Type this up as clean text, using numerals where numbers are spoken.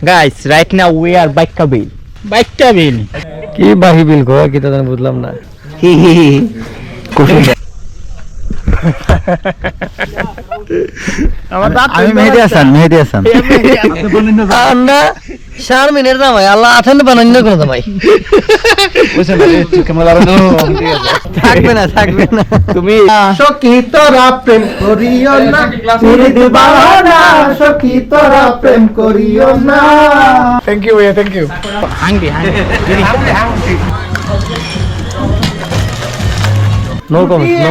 Guys, right now we are Baika Bill. বাইকটা বিল কি বাহি বিল গো কি তো বুঝলাম না আমি মেহেদি হাসান আমরা 4 মিনিট দামাই আল্লাহ আছেন বানান্য কোন দামাই থাকবে না তুমি সখী তোরা প্রেম করিও না পুরি দিবানা সখী তোরা প্রেম করিও না থ্যাংক ইউ ভাইয়া থ্যাংক ইউ হাঙ্গি নো কমেন্ট না